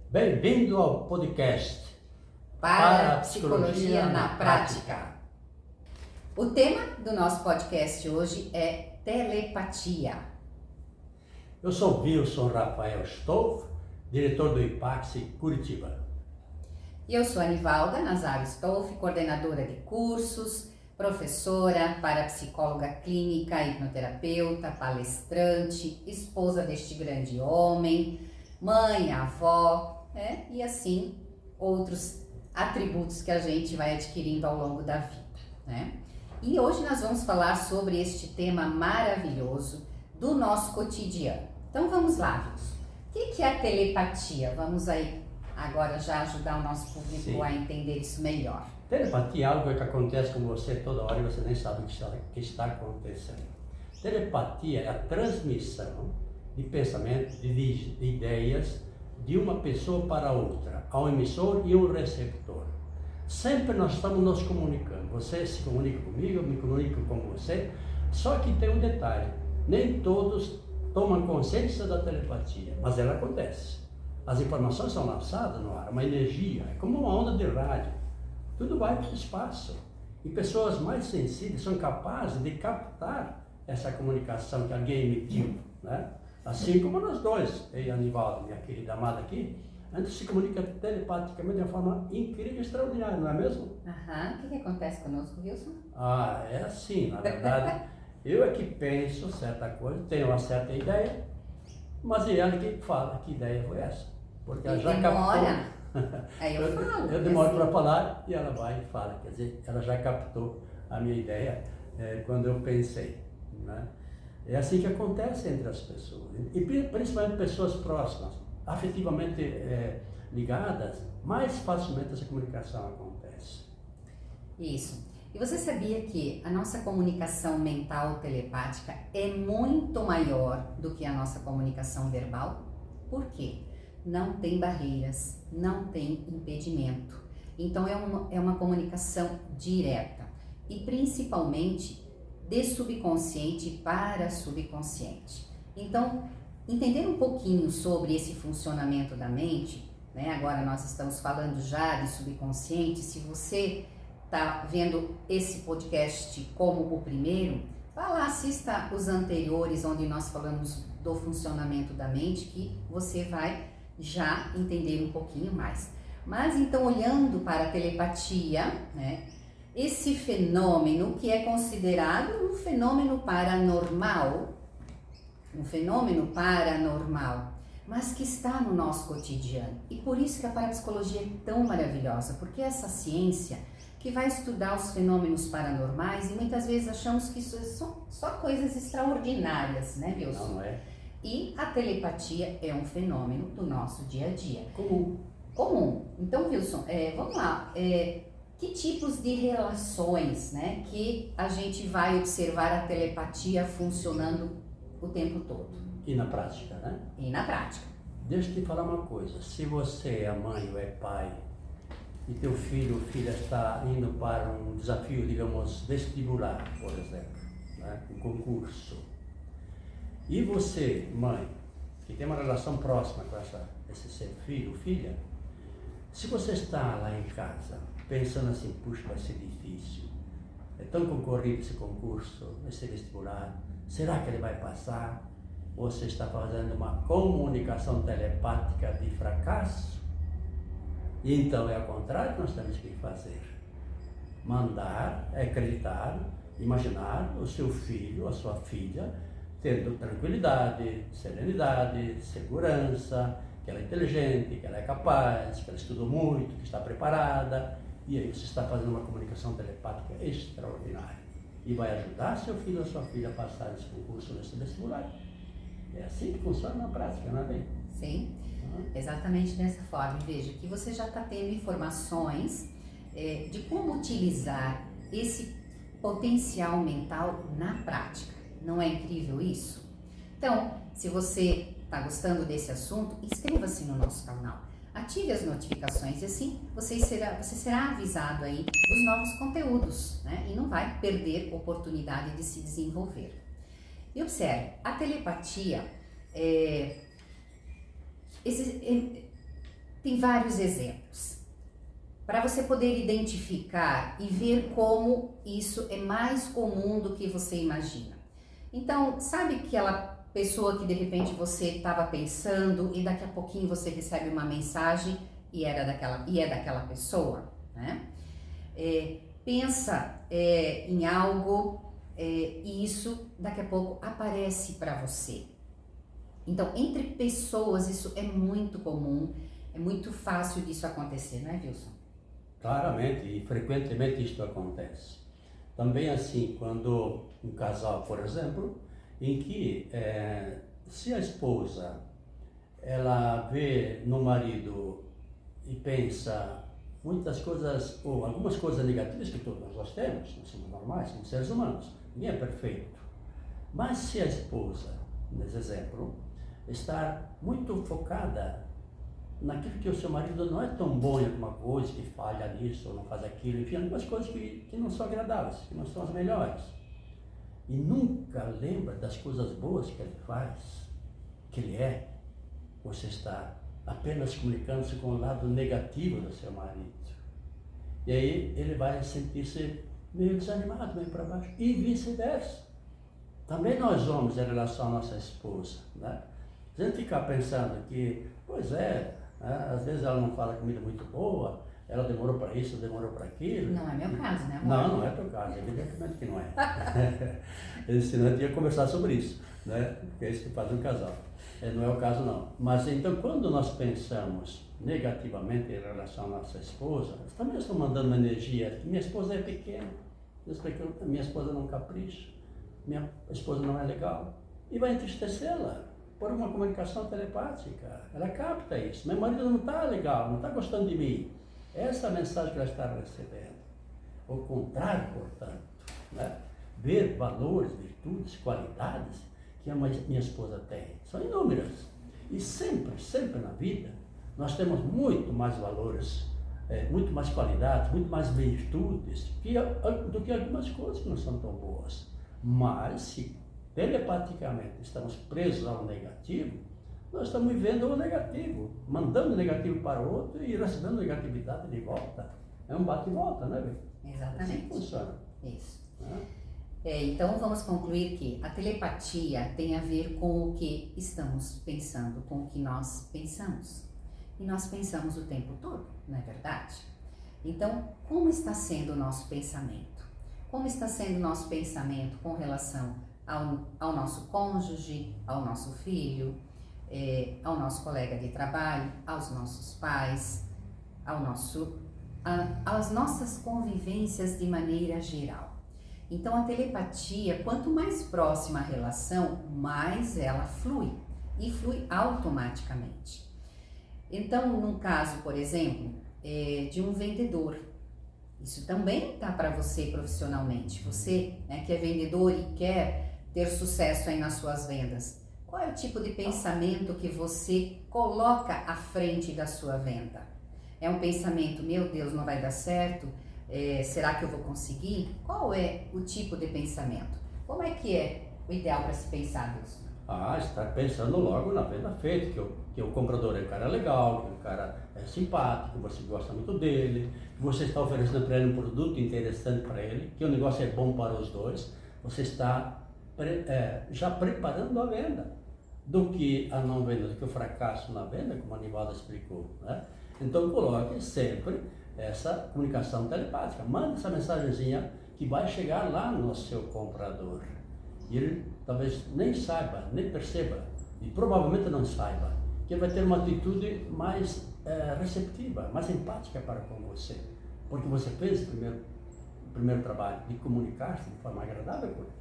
Bem-vindo ao podcast Para a Psicologia na Prática. O tema do nosso podcast hoje é telepatia. Eu sou Wilson Rafael Stolf, diretor do IPAX Curitiba. E eu sou Anivalda Nazário Stolf, coordenadora de cursos, professora, parapsicóloga clínica, hipnoterapeuta, palestrante, esposa deste grande homem, mãe, avó, e assim outros atributos que a gente vai adquirindo ao longo da vida, né? E hoje nós vamos falar sobre este tema maravilhoso do nosso cotidiano. Então vamos lá, Wilson. O que é a telepatia? Vamos aí agora já ajudar o nosso público a entender isso melhor. Telepatia é algo que acontece com você toda hora e você nem sabe o que está acontecendo. Telepatia é a transmissão de pensamentos, de ideias de uma pessoa para outra, ao emissor e um receptor. Sempre nós estamos nos comunicando. Você se comunica comigo, eu me comunico com você, só que tem um detalhe, nem todos tomam consciência da telepatia, mas ela acontece. As informações são lançadas no ar, uma energia, é como uma onda de rádio. Tudo vai para o espaço. E pessoas mais sensíveis são capazes de captar essa comunicação que alguém emitiu, né? Assim como nós dois, eu e a Anivalda, minha querida amada aqui, a gente se comunica telepaticamente de uma forma incrível e extraordinária, não é mesmo? O que acontece conosco, Wilson? É assim, na verdade, eu é que penso certa coisa, tenho uma certa ideia, mas é ela que fala que ideia foi essa. Porque ela já captou. Aí eu falo. Eu demoro para falar e ela vai e fala, quer dizer, ela já captou a minha ideia quando eu pensei, né? É assim que acontece entre as pessoas, e principalmente pessoas próximas, afetivamente ligadas, mais facilmente essa comunicação acontece. Isso. E você sabia que a nossa comunicação mental telepática é muito maior do que a nossa comunicação verbal? Por quê? Não tem barreiras, não tem impedimento. Então é uma comunicação direta e principalmente de subconsciente para subconsciente. Então, entender um pouquinho sobre esse funcionamento da mente, né? Agora nós estamos falando já de subconsciente. Se você está vendo esse podcast como o primeiro, vá lá, assista os anteriores onde nós falamos do funcionamento da mente, que você vai já entender um pouquinho mais. Mas então, olhando para a telepatia, né? Esse fenômeno que é considerado um fenômeno paranormal, mas que está no nosso cotidiano. E por isso que a parapsicologia é tão maravilhosa, porque essa ciência que vai estudar os fenômenos paranormais, e muitas vezes achamos que isso são só coisas extraordinárias, né, Wilson? Não é? E a telepatia é um fenômeno do nosso dia a dia. Comum. Então, Wilson, vamos lá. Que tipos de relações, né, que a gente vai observar a telepatia funcionando o tempo todo? E na prática, né? E na prática. Deixa eu te falar uma coisa, se você é mãe ou é pai e teu filho ou filha está indo para um desafio, digamos, vestibular, por exemplo, né? Um concurso, e você, mãe, que tem uma relação próxima com esse seu filho ou filha, se você está lá em casa pensando assim, puxa, vai ser difícil, é tão concorrido esse concurso, esse vestibular, será que ele vai passar? Você está fazendo uma comunicação telepática de fracasso? Então é ao contrário que nós temos que fazer. Mandar, acreditar, imaginar o seu filho, a sua filha, tendo tranquilidade, serenidade, segurança, que ela é inteligente, que ela é capaz, que ela estudou muito, que está preparada. E aí você está fazendo uma comunicação telepática extraordinária. E vai ajudar seu filho ou sua filha a passar esse concurso, nesse vestibular. É assim que funciona na prática, não é bem? Sim, exatamente dessa forma. Veja que você já está tendo informações de como utilizar esse potencial mental na prática. Não é incrível isso? Então, se você está gostando desse assunto, inscreva-se no nosso canal. Ative as notificações e assim você será avisado aí dos novos conteúdos, né? E não vai perder oportunidade de se desenvolver. E observe, a telepatia tem vários exemplos para você poder identificar e ver como isso é mais comum do que você imagina. Então, sabe aquela pessoa que de repente você estava pensando e daqui a pouquinho você recebe uma mensagem e é daquela pessoa, né? Pensa em algo e isso daqui a pouco aparece para você. Então, entre pessoas isso é muito comum, é muito fácil disso acontecer, não é, Wilson? Claramente, e frequentemente isto acontece. Também assim, quando um casal, por exemplo, em que se a esposa ela vê no marido e pensa muitas coisas, ou algumas coisas negativas que todos nós temos, nós somos normais, somos seres humanos, ninguém é perfeito. Mas se a esposa, nesse exemplo, está muito focada naquilo que o seu marido não é tão bom em alguma coisa, que falha nisso ou não faz aquilo, enfim, algumas coisas que não são agradáveis, que não são as melhores. E nunca lembra das coisas boas que ele faz, que ele é. Você está apenas comunicando-se com o lado negativo do seu marido. E aí ele vai sentir-se meio desanimado, meio para baixo. E vice-versa. Também nós homens, em relação à nossa esposa, né? Se a gente ficar pensando que, pois é, né? Às vezes ela não fala comida muito boa, ela demorou para isso, demorou para aquilo. Não é meu caso, né, amor? Não, não é teu caso, evidentemente que não é. Senão eu ia conversar sobre isso, né? Porque é isso que faz um casal. Não é o caso não. Mas então quando nós pensamos negativamente em relação à nossa esposa, nós também estamos mandando uma energia que minha esposa é pequena, minha esposa não capricha, minha esposa não é legal. E vai entristecê-la por uma comunicação telepática. Ela capta isso. Meu marido não está legal, não está gostando de mim. Essa é a mensagem que ela está recebendo. O contrário, portanto, né? Ver valores, virtudes, qualidades que a minha esposa tem. São inúmeras. E sempre, sempre na vida, nós temos muito mais valores, muito mais qualidades, muito mais virtudes do que algumas coisas que não são tão boas. Mas, se telepaticamente estamos presos ao negativo, nós estamos vivendo o negativo, mandando o negativo para o outro e recebendo negatividade de volta. É um bate e volta, né, Bê? Exatamente. Assim funciona. Isso. Né? Então vamos concluir que a telepatia tem a ver com o que estamos pensando, com o que nós pensamos. E nós pensamos o tempo todo, não é verdade? Então, como está sendo o nosso pensamento? Como está sendo o nosso pensamento com relação ao nosso cônjuge, ao nosso filho, ao nosso colega de trabalho, aos nossos pais, às nossas convivências de maneira geral. Então a telepatia, quanto mais próxima a relação, mais ela flui e flui automaticamente. Então, num caso, por exemplo, de um vendedor, isso também está para você profissionalmente. Você, né, que é vendedor e quer ter sucesso aí nas suas vendas, qual é o tipo de pensamento que você coloca à frente da sua venda? É um pensamento, meu Deus, não vai dar certo? Será que eu vou conseguir? Qual é o tipo de pensamento? Como é que é o ideal para se pensar nisso? Está pensando logo na venda feita, que o comprador é um cara legal, que o cara é simpático, que você gosta muito dele, que você está oferecendo para ele um produto interessante para ele, que o negócio é bom para os dois. Você está já preparando a venda, do que a não venda, do que o fracasso na venda, como a Nivalda explicou, né? Então coloque sempre essa comunicação telepática, manda essa mensagenzinha que vai chegar lá no seu comprador. E ele talvez nem saiba, nem perceba, e provavelmente não saiba, que ele vai ter uma atitude mais receptiva, mais empática para com você. Porque você fez o primeiro trabalho de comunicar-se de forma agradável com ele.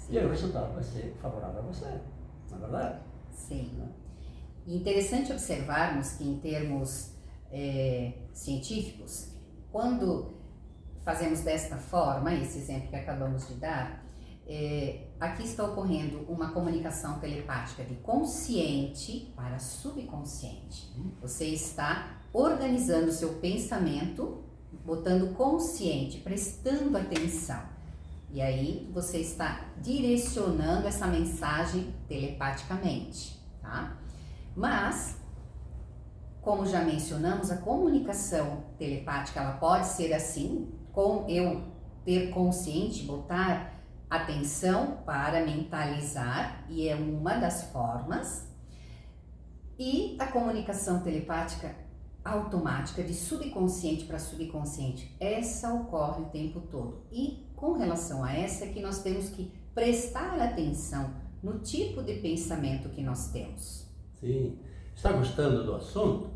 E aí o resultado vai ser favorável a você, não é verdade? Sim. E interessante observarmos que em termos científicos, quando fazemos desta forma, esse exemplo que acabamos de dar, aqui está ocorrendo uma comunicação telepática de consciente para subconsciente. Você está organizando o seu pensamento, botando consciente, prestando atenção. E aí você está direcionando essa mensagem telepaticamente, tá? Mas como já mencionamos, a comunicação telepática, ela pode ser assim, com eu ter consciente, botar atenção para mentalizar, e é uma das formas. E a comunicação telepática automática, de subconsciente para subconsciente, essa ocorre o tempo todo. E com relação a essa é que nós temos que prestar atenção no tipo de pensamento que nós temos. Sim. Está gostando do assunto?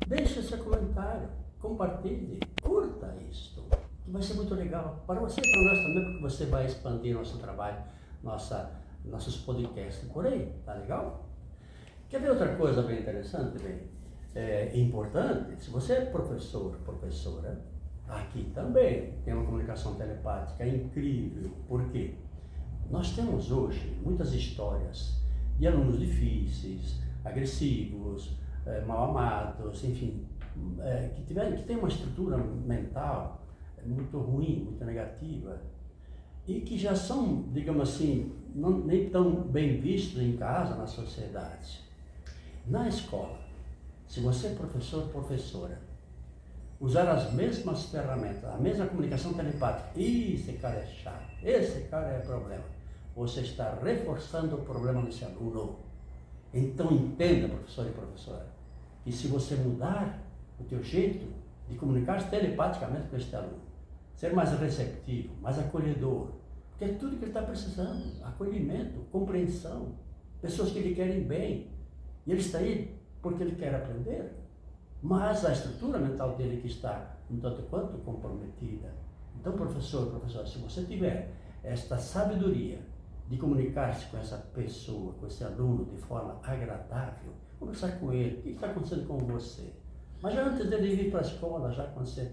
Deixe seu comentário, compartilhe, curta isto, que vai ser muito legal para você e para nós também, porque você vai expandir nosso trabalho, nossos podcasts por aí, tá legal? Quer ver outra coisa bem interessante, importante? Se você é professor, professora, aqui também tem uma comunicação telepática incrível. Por quê? Nós temos hoje muitas histórias de alunos difíceis, agressivos, mal amados, enfim, que tem uma estrutura mental muito ruim, muito negativa, e que já são, digamos assim, nem tão bem vistos em casa, na sociedade. Na escola, se você é professor, professora, usar as mesmas ferramentas, a mesma comunicação telepática, esse cara é chato, esse cara é problema, você está reforçando o problema desse aluno. Então entenda, professor e professora, que se você mudar o teu jeito de comunicar telepaticamente com este aluno, ser mais receptivo, mais acolhedor, porque é tudo que ele está precisando, acolhimento, compreensão, pessoas que lhe querem bem, e ele está aí porque ele quer aprender, mas a estrutura mental dele que está um tanto quanto comprometida. Então, professor, professora, se você tiver esta sabedoria de comunicar-se com essa pessoa, com esse aluno de forma agradável, conversar com ele, o que está acontecendo com você? Mas já antes dele ir para a escola, já quando você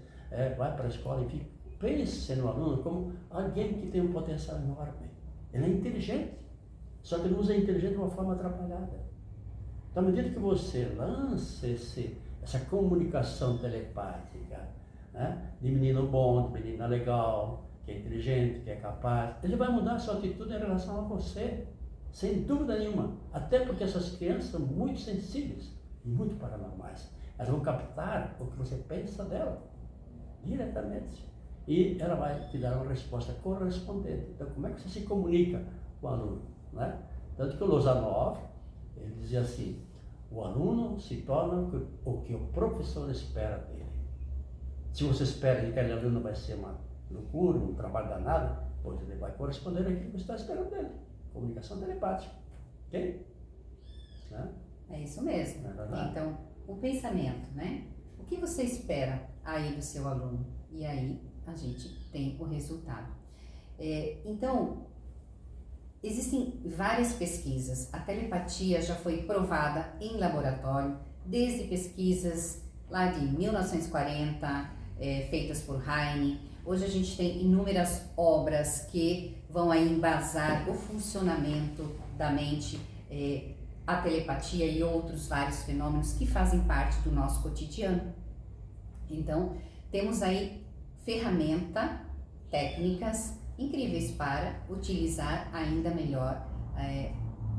vai para a escola, enfim, pense no aluno como alguém que tem um potencial enorme. Ele é inteligente, só que ele usa a inteligência de uma forma atrapalhada. Então, à medida que você lança essa comunicação telepática, né, de menino bom, de menina legal, que é inteligente, que é capaz, ele vai mudar a sua atitude em relação a você, sem dúvida nenhuma. Até porque essas crianças são muito sensíveis e muito paranormais. Elas vão captar o que você pensa dela, diretamente. E ela vai te dar uma resposta correspondente. Então, como é que você se comunica com o aluno? Né? Tanto que o Lozanov, ele dizia assim, o aluno se torna o que o professor espera dele. Se você espera que aquele aluno vai ser uma loucura, um trabalho danado, pois ele vai corresponder àquilo que você está esperando dele. Comunicação telepática. Ok? Né? É isso mesmo. Então, o pensamento, né? O que você espera aí do seu aluno? E aí a gente tem o resultado. Então, existem várias pesquisas. A telepatia já foi provada em laboratório, desde pesquisas lá de 1940, feitas por Heine. Hoje a gente tem inúmeras obras que vão aí embasar o funcionamento da mente, a telepatia e outros vários fenômenos que fazem parte do nosso cotidiano. Então, temos aí ferramenta, técnicas incríveis para utilizar ainda melhor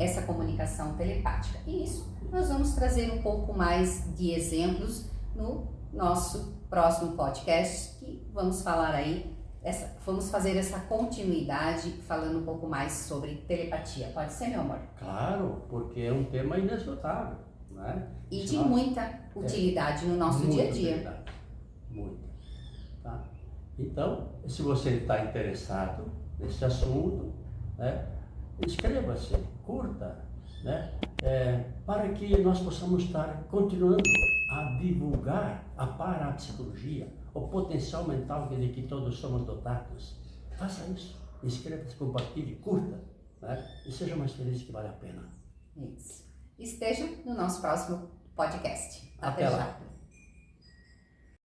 essa comunicação telepática. E isso nós vamos trazer um pouco mais de exemplos no nosso próximo podcast, que vamos falar aí, vamos fazer essa continuidade falando um pouco mais sobre telepatia. Pode ser, meu amor? Claro, porque é um tema inesgotável, né? E de muita utilidade no nosso dia a dia. Muita. Tá? Então, se você está interessado nesse assunto, né, inscreva-se, curta, né, para que nós possamos estar continuando a divulgar a parapsicologia, o potencial mental de que todos somos dotados. Faça isso, inscreva-se, compartilhe, curta, né, e seja mais feliz, que vale a pena. Isso. Esteja no nosso próximo podcast. Até lá.